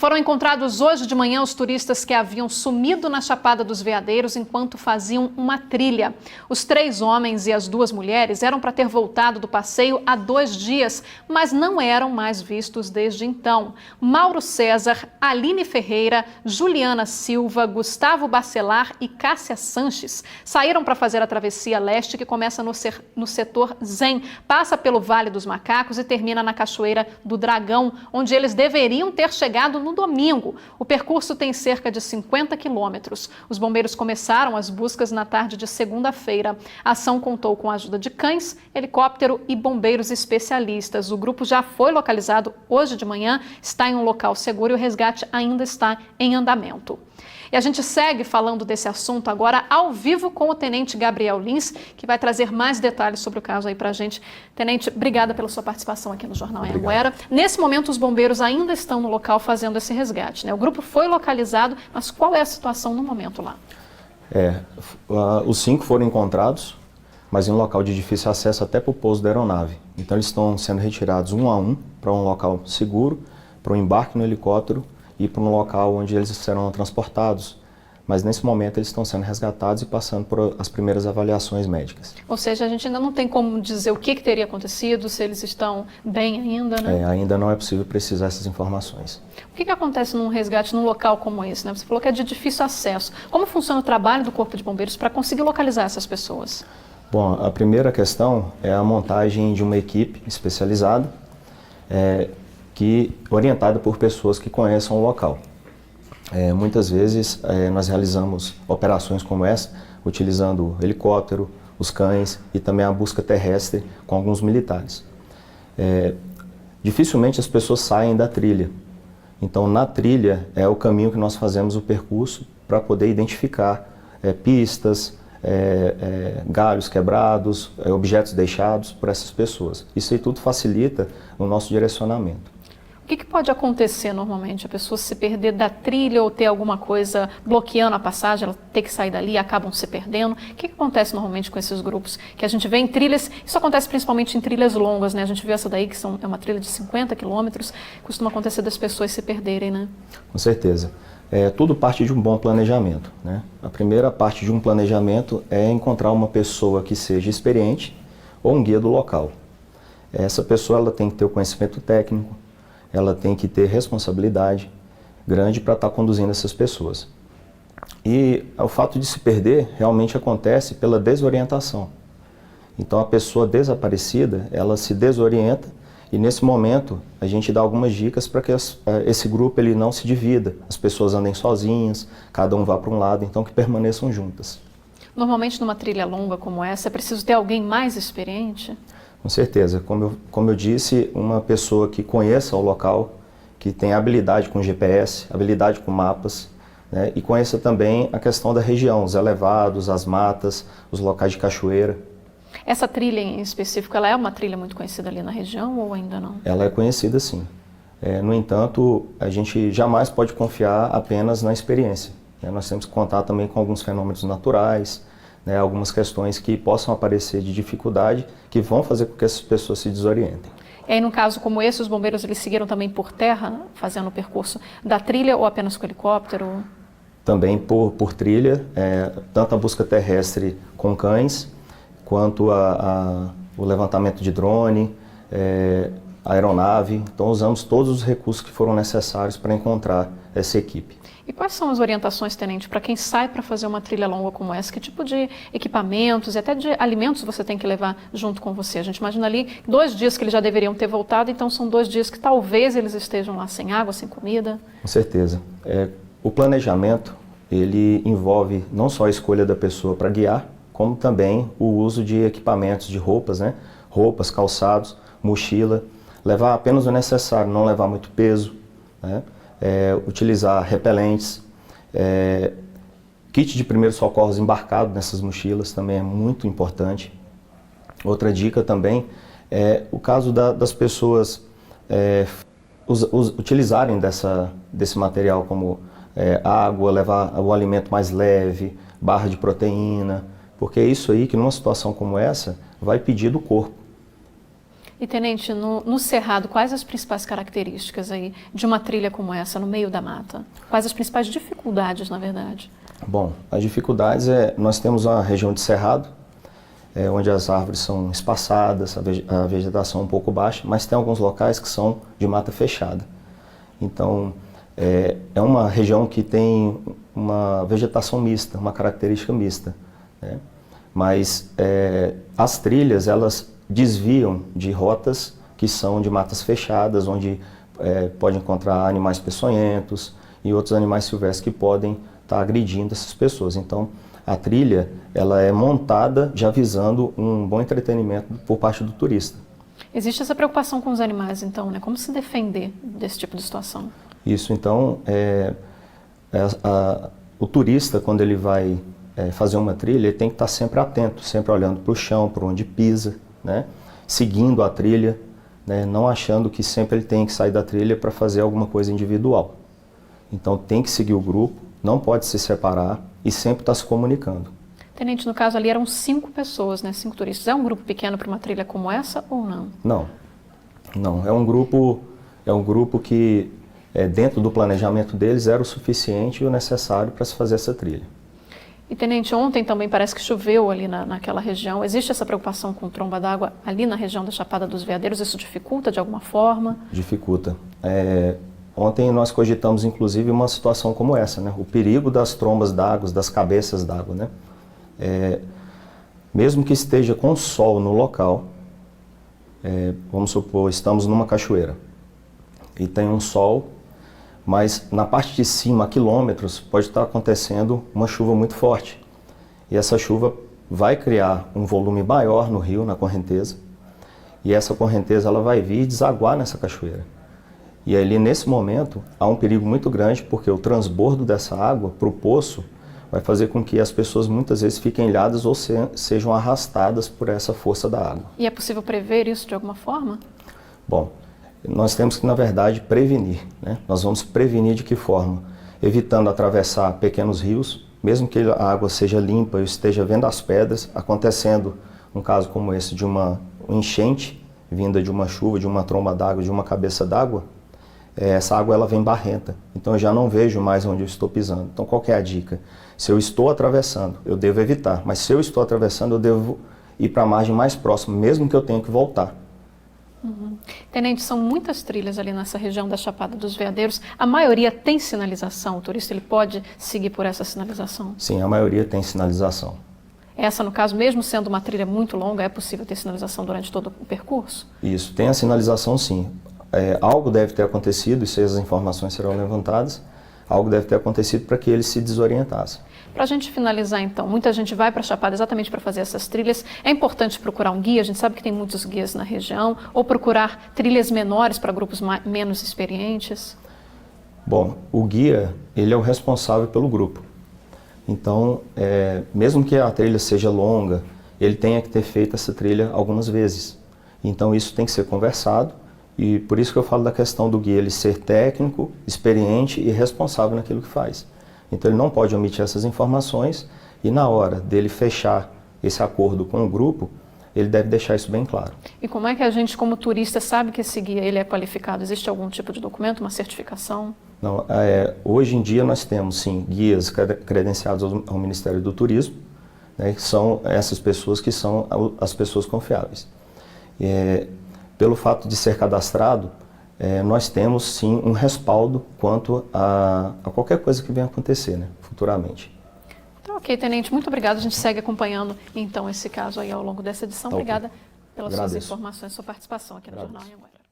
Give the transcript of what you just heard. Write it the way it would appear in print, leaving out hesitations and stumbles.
foram encontrados hoje de manhã os turistas que haviam sumido na Chapada dos Veadeiros enquanto faziam uma trilha. Os 3 homens e as 2 mulheres eram para ter voltado do passeio há 2 dias, mas não eram mais vistos desde então. Mauro César, Aline Ferreira, Juliana Silva, Gustavo Bacelar e Cássia Sanches saíram para fazer a travessia leste que começa no setor Zen, passa pelo Vale dos Macacos e termina na Cachoeira do Dragão, onde eles deveriam ter chegado no domingo. O percurso tem cerca de 50 quilômetros. Os bombeiros começaram as buscas na tarde de segunda-feira. A ação contou com a ajuda de cães, helicóptero e bombeiros especialistas. O grupo já foi localizado hoje de manhã, está em um local seguro e o resgate ainda está em andamento. E a gente segue falando desse assunto agora ao vivo com o Tenente Gabriel Lins, que vai trazer mais detalhes sobre o caso aí pra gente. Tenente, obrigada pela sua participação aqui no Jornal Anhanguera. Nesse momento, os bombeiros ainda estão no local fazendo esse resgate, né? O grupo foi localizado, mas qual é a situação no momento lá? Os 5 foram encontrados, mas em um local de difícil acesso até para o pouso da aeronave. Então eles estão sendo retirados um a um para um local seguro, para um embarque no helicóptero e para um local onde eles serão transportados. Mas nesse momento eles estão sendo resgatados e passando por as primeiras avaliações médicas. Ou seja, a gente ainda não tem como dizer o que teria acontecido, se eles estão bem ainda, né? Ainda não é possível precisar essas informações. O que acontece num resgate num local como esse, né? Você falou que é de difícil acesso. Como funciona o trabalho do Corpo de Bombeiros para conseguir localizar essas pessoas? Bom, a primeira questão é a montagem de uma equipe especializada, orientada por pessoas que conheçam o local. Muitas vezes nós realizamos operações como essa, utilizando o helicóptero, os cães e também a busca terrestre com alguns militares. Dificilmente as pessoas saem da trilha. Então, na trilha é o caminho que nós fazemos o percurso para poder identificar pistas, galhos quebrados, objetos deixados por essas pessoas. Isso aí tudo facilita o nosso direcionamento. O que pode acontecer normalmente? A pessoa se perder da trilha ou ter alguma coisa bloqueando a passagem, ela ter que sair dali e acabam se perdendo? O que acontece normalmente com esses grupos? Que a gente vê em trilhas, isso acontece principalmente em trilhas longas, né? A gente vê essa daí, que é uma trilha de 50 quilômetros, costuma acontecer das pessoas se perderem, né? Com certeza. Tudo parte de um bom planejamento, né? A primeira parte de um planejamento é encontrar uma pessoa que seja experiente ou um guia do local. Essa pessoa ela tem que ter o conhecimento técnico, ela tem que ter responsabilidade grande para estar conduzindo essas pessoas. E o fato de se perder realmente acontece pela desorientação. Então a pessoa desaparecida, ela se desorienta e nesse momento a gente dá algumas dicas para que esse grupo ele não se divida, as pessoas andem sozinhas, cada um vá para um lado, então que permaneçam juntas. Normalmente numa trilha longa como essa é preciso ter alguém mais experiente? Com certeza. Como eu disse, uma pessoa que conheça o local, que tenha habilidade com GPS, habilidade com mapas, né, e conheça também a questão da região, os elevados, as matas, os locais de cachoeira. Essa trilha em específico, ela é uma trilha muito conhecida ali na região ou ainda não? Ela é conhecida sim. No entanto, a gente jamais pode confiar apenas na experiência, né? Nós temos que contar também com alguns fenômenos naturais, né, algumas questões que possam aparecer de dificuldade que vão fazer com que essas pessoas se desorientem. E aí, num caso como esse, os bombeiros eles seguiram também por terra, fazendo o percurso da trilha ou apenas com helicóptero? Também por trilha, tanto a busca terrestre com cães, quanto o levantamento de drone, a aeronave. Então usamos todos os recursos que foram necessários para encontrar essa equipe. E quais são as orientações, Tenente, para quem sai para fazer uma trilha longa como essa? Que tipo de equipamentos e até de alimentos você tem que levar junto com você? A gente imagina ali 2 dias que eles já deveriam ter voltado, então são 2 dias que talvez eles estejam lá sem água, sem comida. Com certeza. O planejamento, ele envolve não só a escolha da pessoa para guiar, como também o uso de equipamentos, de roupas, né? Roupas, calçados, mochila, levar apenas o necessário, não levar muito peso, né? Utilizar repelentes, kit de primeiros socorros embarcado nessas mochilas também é muito importante. Outra dica também é o caso das pessoas utilizarem desse material como água, levar o alimento mais leve, barra de proteína, porque é isso aí que numa situação como essa vai pedir do corpo. E, tenente, no Cerrado, quais as principais características aí de uma trilha como essa, no meio da mata? Quais as principais dificuldades, na verdade? Bom, as dificuldades nós temos uma região de cerrado, onde as árvores são espaçadas, a vegetação um pouco baixa, mas tem alguns locais que são de mata fechada. Então, é uma região que tem uma vegetação mista, uma característica mista, né? Mas as trilhas, elas desviam de rotas que são de matas fechadas, onde pode encontrar animais peçonhentos e outros animais silvestres que podem estar agredindo essas pessoas. Então, a trilha, ela é montada já visando um bom entretenimento por parte do turista. Existe essa preocupação com os animais, então, né? Como se defender desse tipo de situação? Isso, então, o turista, quando ele vai fazer uma trilha, ele tem que estar sempre atento, sempre olhando para o chão, para onde pisa, né? Seguindo a trilha, né? Não achando que sempre ele tem que sair da trilha para fazer alguma coisa individual. Então, tem que seguir o grupo, não pode se separar e sempre estar se comunicando. Tenente, no caso ali eram 5 pessoas, né? 5 turistas. É um grupo pequeno para uma trilha como essa ou não? Não, não. É um grupo que dentro do planejamento deles era o suficiente e o necessário para se fazer essa trilha. E, tenente, ontem também parece que choveu ali naquela região. Existe essa preocupação com tromba d'água ali na região da Chapada dos Veadeiros? Isso dificulta de alguma forma? Dificulta. Ontem nós cogitamos, inclusive, uma situação como essa, né? O perigo das trombas d'água, das cabeças d'água, né? Mesmo que esteja com sol no local, vamos supor, estamos numa cachoeira e tem um sol, mas na parte de cima, a quilômetros, pode estar acontecendo uma chuva muito forte. E essa chuva vai criar um volume maior no rio, na correnteza, e essa correnteza ela vai vir e desaguar nessa cachoeira. E ali, nesse momento, há um perigo muito grande, porque o transbordo dessa água para o poço vai fazer com que as pessoas muitas vezes fiquem ilhadas ou sejam arrastadas por essa força da água. E é possível prever isso de alguma forma? Bom, nós temos que, na verdade, prevenir, né? Nós vamos prevenir de que forma? Evitando atravessar pequenos rios, mesmo que a água seja limpa e esteja vendo as pedras, acontecendo um caso como esse de uma enchente vinda de uma chuva, de uma tromba d'água, de uma cabeça d'água, essa água ela vem barrenta, então eu já não vejo mais onde eu estou pisando. Então qual que é a dica? Se eu estou atravessando, eu devo evitar, mas se eu estou atravessando, eu devo ir para a margem mais próxima, mesmo que eu tenha que voltar. Uhum. Tenente, são muitas trilhas ali nessa região da Chapada dos Veadeiros. A maioria tem sinalização? O turista ele pode seguir por essa sinalização? Sim, a maioria tem sinalização. Essa, no caso, mesmo sendo uma trilha muito longa, é possível ter sinalização durante todo o percurso? Isso, tem a sinalização sim. Algo deve ter acontecido, e se as informações serão levantadas, algo deve ter acontecido para que eles se desorientassem. Para a gente finalizar então, muita gente vai para a Chapada exatamente para fazer essas trilhas. É importante procurar um guia, a gente sabe que tem muitos guias na região, ou procurar trilhas menores para grupos menos experientes? Bom, o guia, ele é o responsável pelo grupo. Então, mesmo que a trilha seja longa, ele tenha que ter feito essa trilha algumas vezes. Então isso tem que ser conversado. E por isso que eu falo da questão do guia, ele ser técnico, experiente e responsável naquilo que faz. Então ele não pode omitir essas informações e na hora dele fechar esse acordo com o grupo, ele deve deixar isso bem claro. E como é que a gente, como turista, sabe que esse guia ele é qualificado? Existe algum tipo de documento, uma certificação? Não, hoje em dia nós temos sim guias credenciados ao Ministério do Turismo, né, que são essas pessoas que são as pessoas confiáveis. Pelo fato de ser cadastrado, nós temos sim um respaldo quanto a qualquer coisa que venha acontecer, né, futuramente. Então, ok, tenente, muito obrigado. A gente segue acompanhando então esse caso aí ao longo dessa edição. Obrigada pelas suas informações, sua participação aqui no Jornal Anhanguera.